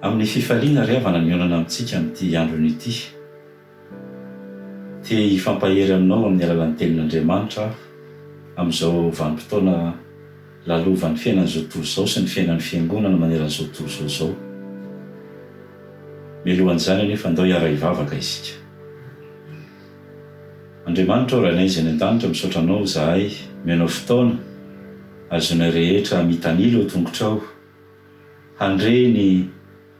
Amin'ny fifaliana ry havana nionana amintsika amin'ity andron'ity. Te hifampahery aminao amin'ny alalan'ny tenin'Andriamanitra amin'izao vanim-potoana lalovan'ny fiainan'izao tontolo izao sy ny fiainan'ny fiangonana maneran'izao tontolo izao. Mialohan'izany anefa andao hiara hivavaka isika. Andriamanitra ao rainay izay ny an-danitra misaotra anao zahay menao fotoana azonay rehetra mitanilo ao tongotrao handre ny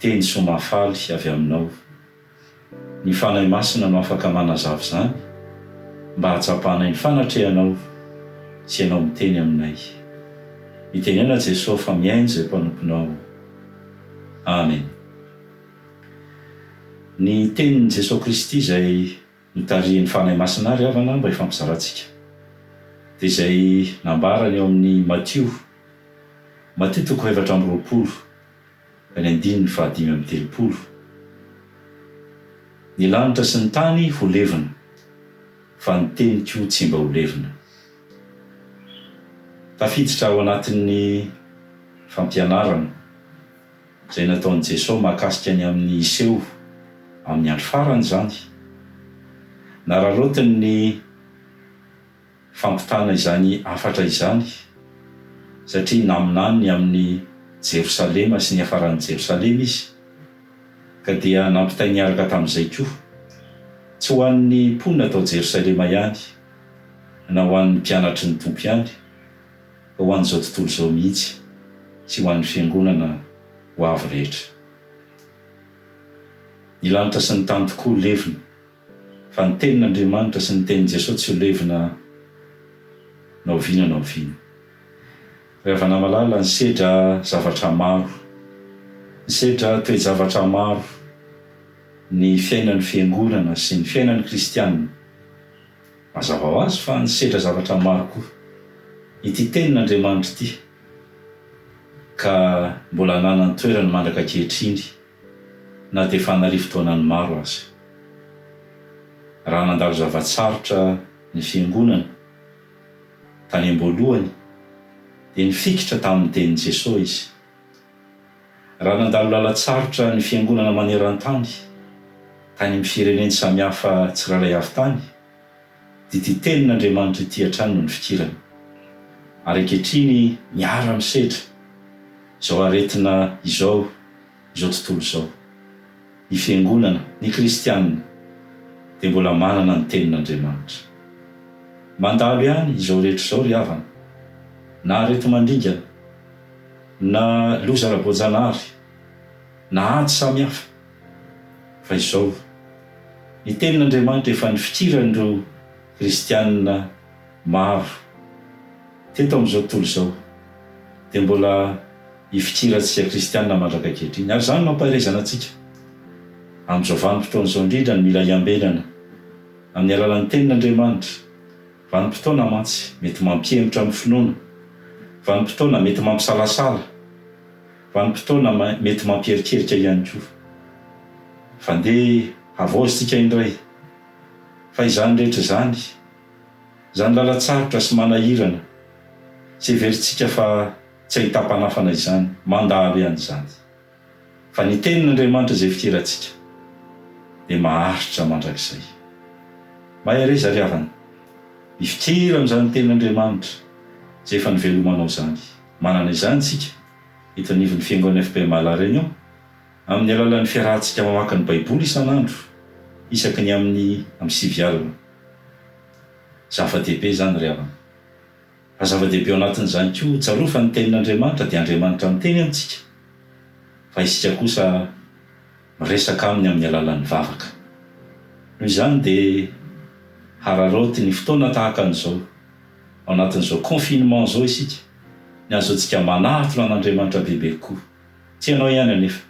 teny somafaly avy aminao. Ny fanahy masina no afaka manazava izany mba hatsapahanay ny fanatrehanao sy ianao miteny aminay. Itenena Jesosy fa miainy izay mpanomponao. Amen. Ny tenin'i Jesosy Kristy izay mitarihin'ny fanahy masina ry havana mba hifampizaratsika. Dia izay nambarany eo amin'ny Matthieu 7:20 ka ny 5:30. Ny lanitra sy ny tany ho levina, fa ny teniko tsy mba ho levina. Tafiditra ao anatin'ny fampianarana izay nataon'i Jesosy mahakasika ny amin'ny Iseo amin'ny andro farany izany. Nararotiny ny fampitana izany afatra izany satria naminany amin'ny Jerosalema sy ny hafaran'i Jerosalema izy, ka dia nampitay niaraka tamin'izay koa, tsy ho an'ny mponina atao Jerosalema ihany na ho an'ny mpianatry ny tompo ihany, fa ho an'izao tontolo izao mihitsy sy ho an'ny fiangonana ho avy rehetra. Ny lanitra sy ny tany tokoa ho levina, fa ny tenin'Andriamanitra sy ny tenin'i Jesosy tsy ho levina na oviana na oviana. Rehefa namalala ny sedra zavatra maro, ny sedra toe-javatra maro, ny fiainan'ny fiangonana sy ny fiainan'ny kristianina, mazava ho azy fa ny sedra zavatra maro koa ity tenin'Andriamanitra ity, ka mbola hananany toerany mandraka ankehitriny na dia efa narivo-taonany maro azy. Raha nandalo zavatsarotra ny fiangonana tany am-boalohany dia nifikitra tamin'ny tenin'i Jesosy izy. Raha nandalo lalatsarotra ny fiangonana maneran-tany tany amin'ny fireneny samihafa tsirairay avy tany, dia ity tenin'Andriamanitra ity hatrany no ny fikirany. Ary ankehitriny miara misedra izao aretina izao tontolo izao. Ny fiangonana, ny kristianina dia mbola manana ny tenin'Andriamanitra. Mandalo ihany izao rehetra izao ry havana, na areto mandringana, na loza ara-boajanahary, na ady samihafa, fa izao ny tenin'Andriamanitra efa nifikirandreo kristianina maro teto amin'izao tontolo izao, dia mbola hifikirantsika kristianina mandraka ankehitriny. Ary izany mampahaizana antsika amin'izao vanim-potoana izao indrindra ny mila hiambenana amin'ny alalan'ny tenin'Andriamanitra. Vanim-potoana mantsy mety mampihemotra amin'ny finoana, vanim-potoana mety mampisalasala, vanim-potoana mety mampierikerika ihany koa. Fa ndeha havaozintsika indray fa izany rehetra izany, izany lalatsarotra sy manahirana tsy heverintsika fa tsy ahita-panafana izany, mandalo ihany izany. Fa ny tenin'Andriamanitra izay fikirantsika dia maharitra mandrakizay. Mahay reza ry havana, mifikira amin'izany tenin'Andriamanitra izay efa nivelomanao izany. Manana izany tsika eto anivon'ny fiangonana FP Malareunion amin'ny alalan'ny fiarahantsika mamaky ny Baiboly isan'andro isaky ny amin'ny 7 alina. Zava-dehibe izany ry havana. Fa zava-dehibe ao anatin'izany koa tsaroa fa ny tenin'Andriamanitra dia Andriamanitra miteny amintsika, fa isika kosa miresaka aminy amin'ny alalan'ny vavaka. Noho izany dia hararoty ny fotoana tahaka an'izao, ao anatin'izao confinement izao isika, ny azoantsika manatona an'Andriamanitra bebe koa. Tsy ianao ihany anefa,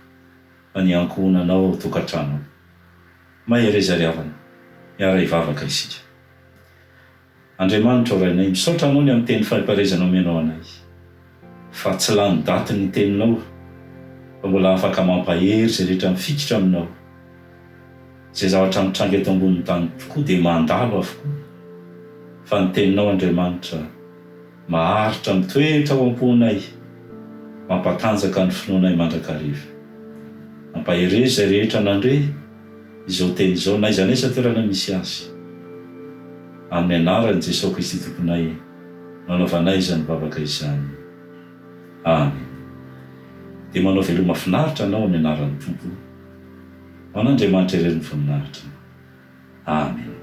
fa ny ankohonanao ao tokantranao. Mahay reza ry havana, miara hivavaka isika. Andriamanitra ao rainay, misaotra anao ny amin'ny teny faripahaizanao menao anay, fa tsy lany daty ny teninao, fa mbola afaka mampahery izay rehetra mifikitra aminao. Izay zavatra mitranga eto ambonin'ny tany tokoa dia mandalo avokoa, fa ny teninao Andriamanitra maharitra mitoetra ao am-ponay, mampatanjaka ny finoanay mandrakariva. Mampahere zay rehetra nandre izao teny izao na iza nesa toerana misy azy. Amin'ny anaran'i Jesosy Kristy tomponay nanaovanay izany bavaka izany. Amen. Dia manao veloma mahafinaritra anao amin'ny anaran'ny Tompo. Ho an'Andriamanitra ireny voninahitra. Amen.